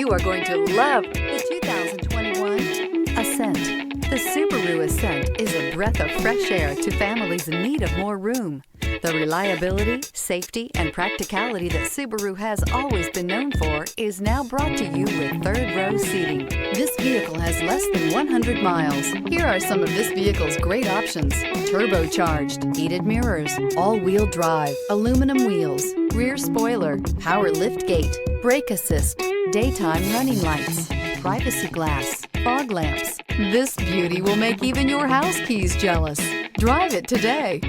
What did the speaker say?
You are going to love the 2021 Ascent. The Subaru Ascent is a breath of fresh air to families in need of more room. The reliability, safety, and practicality that Subaru has always been known for is now brought to you with third-row seating. This vehicle has less than 100 miles. Here are some of this vehicle's great options: turbocharged, heated mirrors, all-wheel drive, aluminum wheels, rear spoiler, power liftgate, brake assist, daytime running lights, privacy glass, fog lamps. This beauty will make even your house keys jealous. Drive it today.